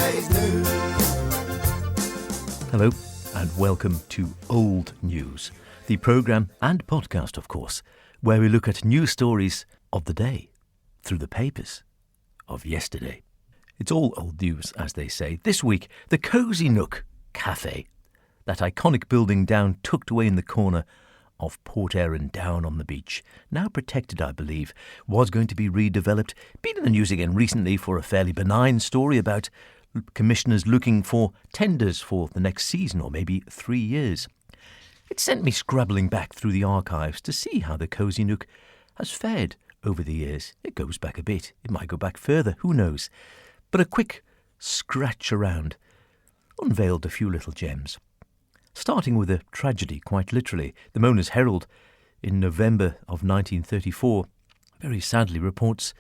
always knew. Hello and welcome to Old News, the programme and podcast, of course, where we look at news stories of the day through the papers of yesterday. It's all old news, as they say. This week, the Cosy Nook cafe, that iconic building down tucked away in the corner of Port Erin down on the beach, now protected, I believe, was going to be redeveloped. Been in the news again recently for a fairly benign story about commissioners looking for tenders for the next season or maybe 3 years. It sent me scrabbling back through the archives to see how the Cosy Nook has fared over the years. It goes back a bit. It might go back further. Who knows? But a quick scratch around unveiled a few little gems. Starting with a tragedy, quite literally. The Mona's Herald, in November of 1934, very sadly reports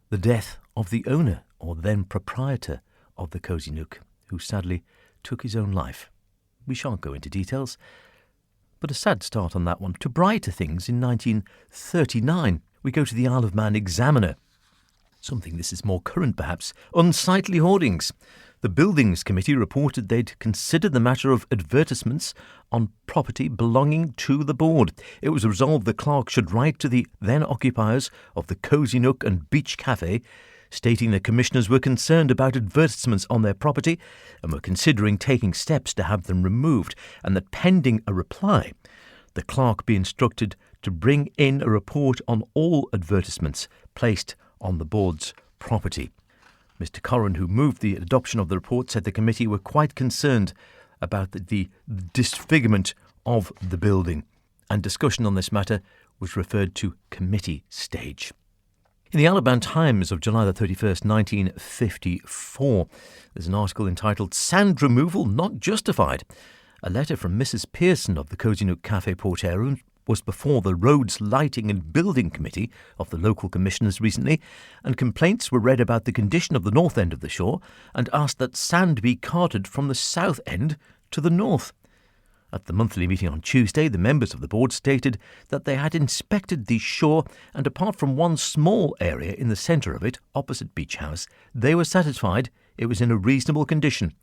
the death of the owner, or then proprietor, of the Cosy Nook, who sadly took his own life. We shan't go into details, but a sad start on that one. To brighter things, in 1939, we go to the Isle of Man Examiner. Something this is more current, perhaps. Unsightly hoardings. The Buildings Committee reported they'd considered the matter of advertisements on property belonging to the board. It was resolved the clerk should write to the then occupiers of the Cosy Nook and Beach Cafe, stating the commissioners were concerned about advertisements on their property and were considering taking steps to have them removed, and that pending a reply, the clerk be instructed to bring in a report on all advertisements placed on the board's property. Mr. Corrin, who moved the adoption of the report, said the committee were quite concerned about the disfigurement of the building, and discussion on this matter was referred to committee stage. In the Isle of Man Times of July the 31st, 1954, there's an article entitled "Sand Removal Not Justified." A letter from Mrs. Pearson of the Cosy Nook Cafe Port Erin was before the Roads, Lighting and Building Committee of the local commissioners recently, and complaints were read about the condition of the north end of the shore and asked that sand be carted from the south end to the north. At the monthly meeting on Tuesday, the members of the board stated that they had inspected the shore, and apart from one small area in the centre of it, opposite Beach House, they were satisfied it was in a reasonable condition.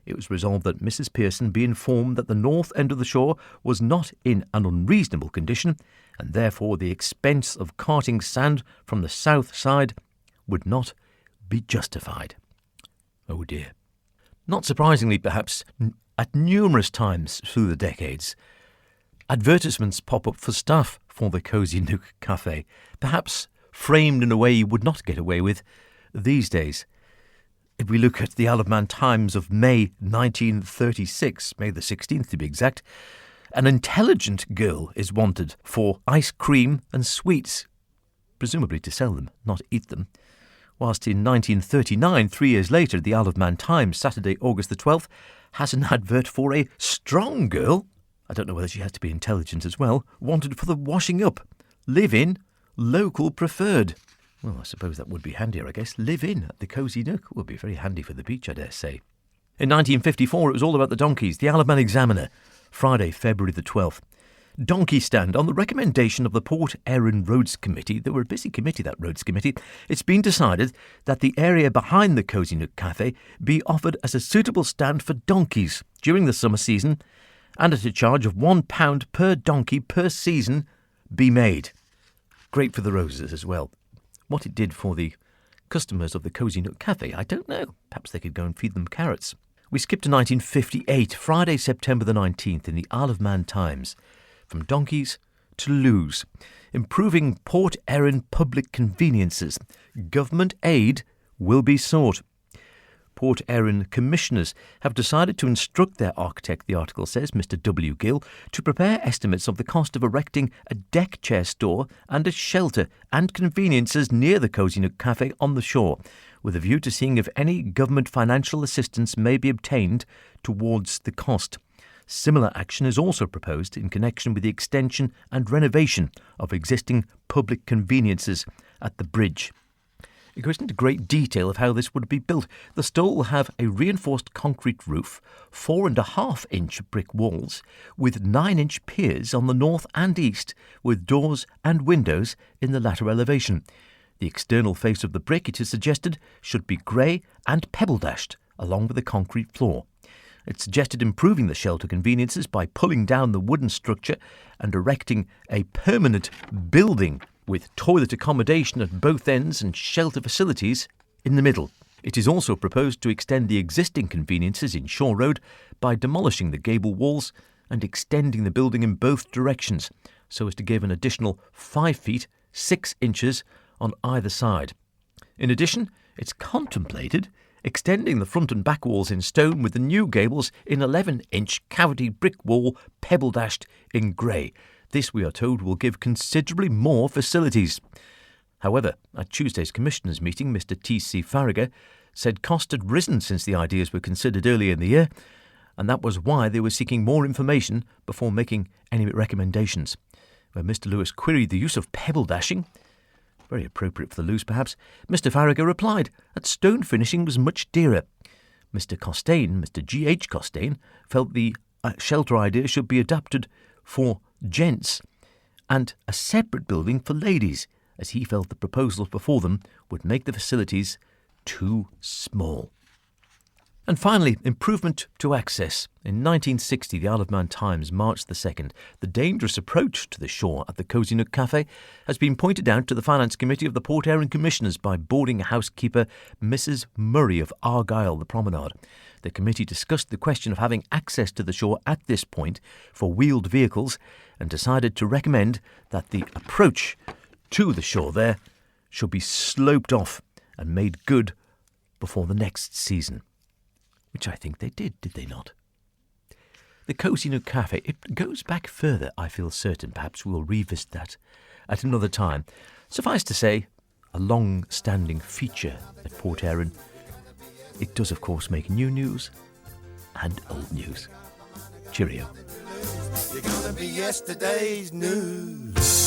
It was resolved that Mrs. Pearson be informed that the north end of the shore was not in an unreasonable condition, and therefore the expense of carting sand from the south side would not be justified. Oh dear. Not surprisingly, perhaps, at numerous times through the decades, advertisements pop up for staff for the Cosy Nook Cafe, perhaps framed in a way you would not get away with these days. If we look at the Isle of Man Times of May 1936, May the 16th to be exact, an intelligent girl is wanted for ice cream and sweets, presumably to sell them, not eat them. Whilst in 1939, 3 years later, the Isle of Man Times, Saturday, August the 12th, has an advert for a strong girl, I don't know whether she has to be intelligent as well, wanted for the washing up. Live in, local preferred. Well, I suppose that would be handier, I guess. Live in at the Cosy Nook would be very handy for the beach, I dare say. In 1954, it was all about the donkeys. The Isle of Man Examiner, Friday, February the 12th. Donkey stand. On the recommendation of the Port Erin Roads Committee, they were a busy committee, that Roads Committee, it's been decided that the area behind the Cosy Nook Cafe be offered as a suitable stand for donkeys during the summer season, and at a charge of £1 per donkey per season be made. Great for the roses as well. What it did for the customers of the Cosy Nook Cafe, I don't know. Perhaps they could go and feed them carrots. We skip to 1958, Friday, September the 19th, in the Isle of Man Times. From donkeys to loos. Improving Port Erin public conveniences. Government aid will be sought. Port Erin commissioners have decided to instruct their architect, the article says, Mr. W. Gill, to prepare estimates of the cost of erecting a deck chair store and a shelter and conveniences near the Cosy Nook Cafe on the shore, with a view to seeing if any government financial assistance may be obtained towards the cost. Similar action is also proposed in connection with the extension and renovation of existing public conveniences at the bridge. It goes into great detail of how this would be built. The store will have a reinforced concrete roof, 4.5-inch brick walls, with 9-inch piers on the north and east, with doors and windows in the latter elevation. The external face of the brick, it is suggested, should be grey and pebble-dashed, along with a concrete floor. It suggested improving the shelter conveniences by pulling down the wooden structure and erecting a permanent building with toilet accommodation at both ends and shelter facilities in the middle. It is also proposed to extend the existing conveniences in Shore Road by demolishing the gable walls and extending the building in both directions so as to give an additional 5 feet 6 inches on either side. In addition, it's contemplated extending the front and back walls in stone with the new gables in 11-inch cavity brick wall pebble dashed in grey. This, we are told, will give considerably more facilities. However, at Tuesday's Commissioners' meeting, Mr T.C. Farragher said cost had risen since the ideas were considered earlier in the year, and that was why they were seeking more information before making any recommendations. When Mr Lewis queried the use of pebble dashing, very appropriate for the Lewis perhaps, Mr Farragher replied that stone finishing was much dearer. Mr G.H. Costain, felt the shelter idea should be adapted for gents and a separate building for ladies, as he felt the proposals before them would make the facilities too small. And finally, improvement to access. In 1960, the Isle of Man Times, March the 2nd, the dangerous approach to the shore at the Cosy Nook Cafe has been pointed out to the Finance Committee of the Port Erin Commissioners by boarding housekeeper Mrs Murray of Argyle, the Promenade. The committee discussed the question of having access to the shore at this point for wheeled vehicles and decided to recommend that the approach to the shore there should be sloped off and made good before the next season. Which I think they did they not? The Cosy Nook Cafe, it goes back further, I feel certain. Perhaps we'll revisit that at another time. Suffice to say, a long-standing feature at Port Erin. It does, of course, make new news and old news. Cheerio. You're gonna be yesterday's news.